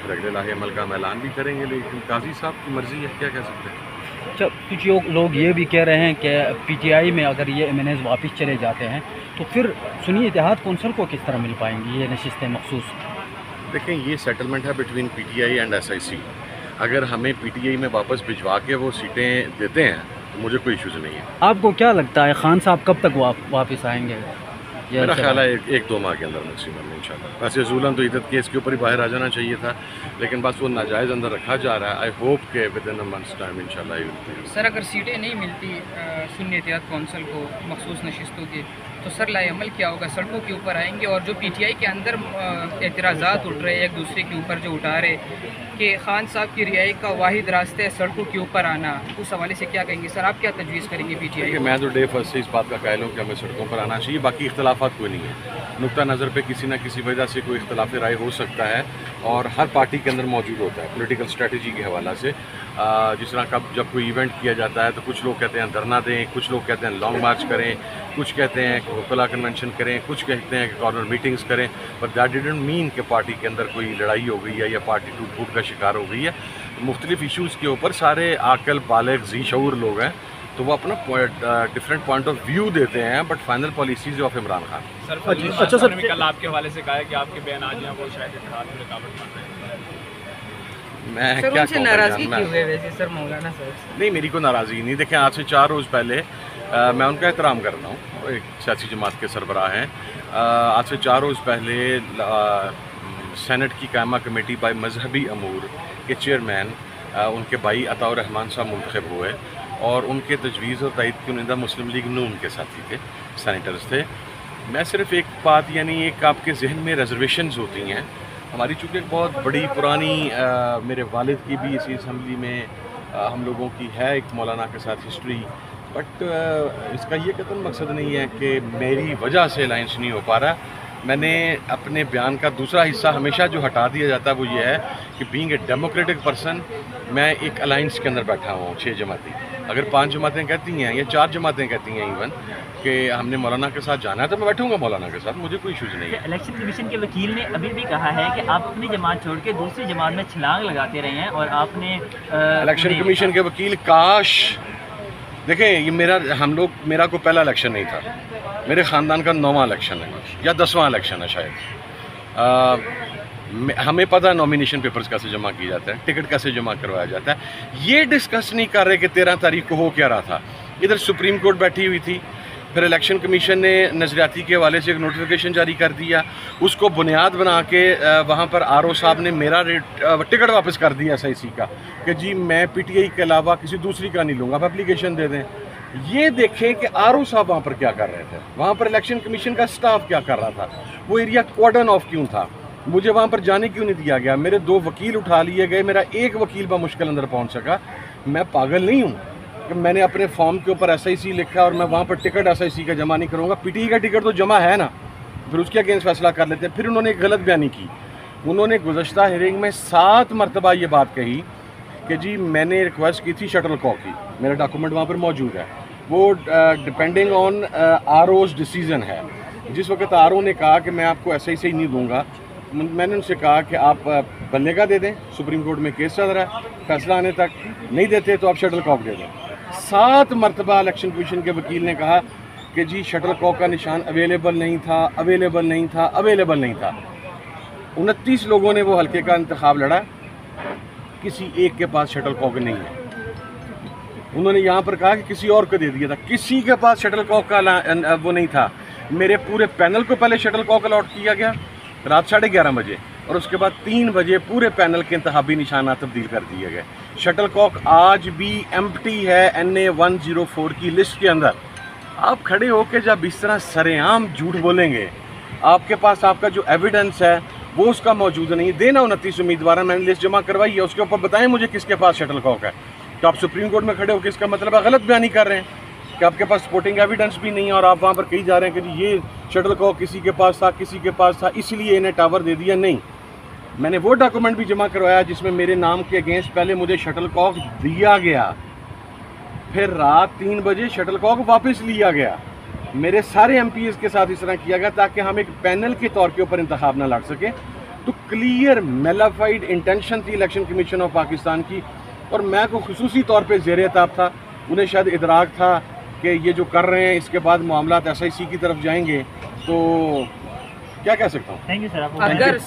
Regular لاہے عمل کا ہم اعلان بھی کریں گے، لیکن قاضی صاحب کی مرضی ہے، کیا کہہ سکتے ہیں۔ اچھا، کچھ لوگ یہ بھی کہہ رہے ہیں کہ پی ٹی آئی میں اگر یہ ایم این ایز واپس چلے جاتے ہیں تو پھر سنی اتحاد کونسل کو کس طرح مل پائیں گی یہ نشستیں مخصوص؟ دیکھیں، یہ سیٹلمنٹ ہے between P T I and S I C. اگر ہمیں پی ٹی آئی میں واپس بھجوا کے وہ سیٹیں دیتے ہیں تو مجھے کوئی ایشوز نہیں ہے۔ آپ کو کیا لگتا ہے خان صاحب کب تک واپس آئیں گے؟ میرا خیال ہے ایک دو ماہ کے اندر میکسیمم میں انشاءاللہ۔ ویسے زولن تو عدت کیس کے اوپر ہی باہر آ جانا چاہیے تھا، لیکن بس وہ ناجائز اندر رکھا جا رہا ہے۔ آئی ہوپ کہ with in a months time انشاءاللہ۔ سر، اگر سیٹیں نہیں ملتی سنی اتحاد کونسل کو مخصوص نشستوں کی تو سر لائے عمل کیا ہوگا؟ سڑکوں کے اوپر آئیں گے؟ اور جو پی ٹی آئی کے اندر اعتراضات اٹھ رہے ایک دوسرے کے اوپر جو اٹھا رہے کہ خان صاحب کی رہائی کا واحد راستہ ہے سڑکوں کے اوپر آنا، اس حوالے سے کیا کہیں گے سر؟ آپ کیا تجویز کریں گے پی ٹی آئی؟ میں تو ڈے فرسٹ سے اس بات کا قائل ہوں کہ ہمیں سڑکوں پر آنا چاہیے، باقی اختلافات کوئی نہیں ہے۔ نقطہ نظر پہ کسی نہ کسی وجہ سے کوئی اختلاف رائے ہو سکتا ہے اور ہر پارٹی کے اندر موجود ہوتا ہے پولیٹیکل اسٹریٹجی کے حوالہ سے۔ جس طرح جب کوئی ایونٹ کیا جاتا ہے تو کچھ لوگ کہتے ہیں دھرنا دیں، کچھ لوگ کہتے ہیں لانگ مارچ کریں، کچھ کہتے ہیں کہ وکلا کنونشن کریں، کچھ کہتے ہیں کہ کارنر میٹنگز کریں، بٹ دیٹ ڈیڈنٹ مین کہ پارٹی کے اندر کوئی لڑائی ہو گئی ہے یا پارٹی ٹوٹ پھوٹ کا شکار ہو گئی ہے۔ مختلف ایشوز کے اوپر سارے عاقل بالغ ذی شعور لوگ ہیں تو وہ اپنا ڈفرینٹ پوائنٹ آف ویو دیتے ہیں، but final policies of Imran Khan. اچھا سر، کل آپ کے حوالے سے کہا ہے کہ آپ کے بیان آج ہیں وہ شاید اتحاد میں رکاوٹ بن رہے ہیں۔ میں سر کیا ان سے کہوں ناراضگی گا، کیوں ہوئے ویسے سر مولانا صاحب سے؟ نہیں میری کوئی ناراضگی نہیں۔ دیکھیں، آج سے 4 روز پہلے میں ان کا احترام کرتا ہوں، ایک سیاسی جماعت کے سربراہ ہیں۔ آج سے 4 روز پہلے سینٹ کی قائمہ کمیٹی بائی مذہبی امور کے چیئرمین ان کے بھائی عطاء الرحمان صاحب منتخب ہوئے اور ان کے تجویز اور تائید کی کنندہ مسلم لیگ نون کے ساتھی تھے، سینیٹرز تھے۔ میں صرف ایک بات، یعنی ایک آپ کے ذہن میں ریزرویشنز ہوتی ہیں۔ ہماری چونکہ ایک بہت بڑی پرانی میرے والد کی بھی اسی اسمبلی میں ہم لوگوں کی ہے ایک مولانا کے ساتھ ہسٹری، بٹ اس کا یہ قطعاً مقصد نہیں ہے کہ میری وجہ سے الائنس نہیں ہو پا رہا۔ میں نے اپنے بیان کا دوسرا حصہ ہمیشہ جو ہٹا دیا جاتا ہے وہ یہ ہے کہ بینگ اے ڈیموکریٹک پرسن میں ایک الائنس کے اندر بیٹھا ہوں 6 جماعتی۔ اگر 5 جماعتیں کہتی ہیں یا 4 جماعتیں کہتی ہیں ایون کہ ہم نے مولانا کے ساتھ جانا ہے تو میں بیٹھوں گا مولانا کے ساتھ، مجھے کوئی ایشوز نہیں ہے۔ الیکشن کمیشن کے وکیل نے ابھی بھی کہا ہے کہ آپ اپنی جماعت چھوڑ کے دوسری جماعت میں چھلانگ لگاتے رہے ہیں اور آپ نے الیکشن کمیشن کے وکیل کاش، دیکھیں یہ میرا کوئی پہلا الیکشن نہیں تھا، میرے خاندان کا 9واں الیکشن ہے یا 10واں الیکشن ہے شاید۔ ہمیں پتہ ہے نامینیشن پیپرز کیسے جمع کیے جاتے ہیں، ٹکٹ کیسے جمع کروایا جاتا ہے۔ یہ ڈسکس نہیں کر رہے کہ 13 تاریخ کو ہو کیا رہا تھا۔ ادھر سپریم کورٹ بیٹھی ہوئی تھی، پھر الیکشن کمیشن نے نظریاتی کے حوالے سے ایک نوٹیفیکیشن جاری کر دیا، اس کو بنیاد بنا کے وہاں پر آر او صاحب نے میرا ٹکٹ واپس کر دیا ایس آئی سی کا کہ جی میں پی ٹی آئی کے علاوہ کسی دوسری کا نہیں لوں گا، آپ اپلیکیشن دے دیں۔ یہ دیکھیں کہ آر او صاحب وہاں پر کیا کر رہے تھے، وہاں پر الیکشن کمیشن کا سٹاف کیا کر رہا تھا، وہ ایریا کوارڈن آف کیوں تھا، مجھے وہاں پر جانے کیوں نہیں دیا گیا، میرے 2 وکیل اٹھا لیے گئے، میرا ایک وکیل بمشکل اندر پہنچ سکا۔ میں پاگل نہیں ہوں کہ میں نے اپنے فارم کے اوپر ایس آئی سی لکھا اور میں وہاں پر ٹکٹ ایس آئی سی کا جمع نہیں کروں گا۔ پی ٹی آئی کا ٹکٹ تو جمع ہے نا، پھر اس کے اگینسٹ فیصلہ کر لیتے ہیں۔ پھر انہوں نے ایک غلط بیانی کی، انہوں نے گزشتہ ہیئرنگ میں 7 مرتبہ یہ بات کہی کہ جی میں نے ریکویسٹ کی تھی شٹل کاک کی، میرا ڈاکومنٹ وہاں پر موجود ہے، وہ depending on R Os decision ہے۔ جس وقت آر او نے کہا کہ میں آپ کو ایس آئی سی نہیں دوں گا، میں نے ان سے کہا کہ آپ بننے کا دے دیں، سپریم کورٹ میں کیس چل رہا ہے، فیصلہ آنے تک نہیں دیتے تو آپ شٹل کاک دے دیں۔ 7 مرتبہ الیکشن کمیشن کے وکیل نے کہا کہ جی شٹل کاک کا نشان اویلیبل نہیں تھا، اویلیبل نہیں تھا، اویلیبل نہیں تھا۔ 29 لوگوں نے وہ حلقے کا انتخاب لڑا، کسی ایک کے پاس شٹل کاک نہیں ہے۔ انہوں نے یہاں پر کہا کہ کسی اور کو دے دیا تھا، کسی کے پاس شٹل کاک کا وہ نہیں تھا۔ میرے پورے پینل کو پہلے شٹل کاک الاٹ کیا گیا رات 11:30 بجے، اور اس کے بعد 3 بجے پورے پینل کے انتخابی نشانات تبدیل کر دیے گئے۔ شٹل کاک آج بھی ایمپٹی ہے NA 104 کی لسٹ کے اندر۔ آپ کھڑے ہو کے جب اس طرح سرے عام جھوٹ بولیں گے، آپ کے پاس آپ کا جو ایویڈنس ہے وہ اس کا موجود نہیں، دینا 29 امیدوار میں نے لسٹ جمع کروائی ہے، اس کے اوپر بتائیں مجھے کس کے پاس شٹل کاک ہے۔ تو آپ سپریم کورٹ میں کھڑے ہو کے اس کا مطلب ہے غلط بیانی کر رہے ہیں کہ آپ کے پاس سپورٹنگ ایویڈنس بھی نہیں ہے اور آپ وہاں پر کہی جا رہے ہیں کہ جی یہ شٹل کاک کسی کے پاس تھا، کسی کے پاس تھا، اس لیے انہیں ٹاور دے دیا۔ نہیں، میں نے وہ ڈاکومنٹ بھی جمع کروایا جس میں میرے نام کے اگینسٹ پہلے مجھے شٹل کاک دیا گیا، پھر رات 3 بجے شٹل کاک واپس لیا گیا۔ میرے سارے ایم پی ایز کے ساتھ اس طرح کیا گیا تاکہ ہم ایک پینل کے طور کے اوپر انتخاب نہ لڑ سکیں۔ تو کلیئر میلافائڈ انٹینشن تھی الیکشن کمیشن آف پاکستان کی، اور میں کو خصوصی طور پہ زیر عتاب تھا. انہیں شاید ادراک تھا کہ یہ جو کر رہے ہیں اس کے بعد معاملات SIC کی طرف جائیں گے، تو کیا کہہ سکتا ہوں. Thank you sir. آپ اگر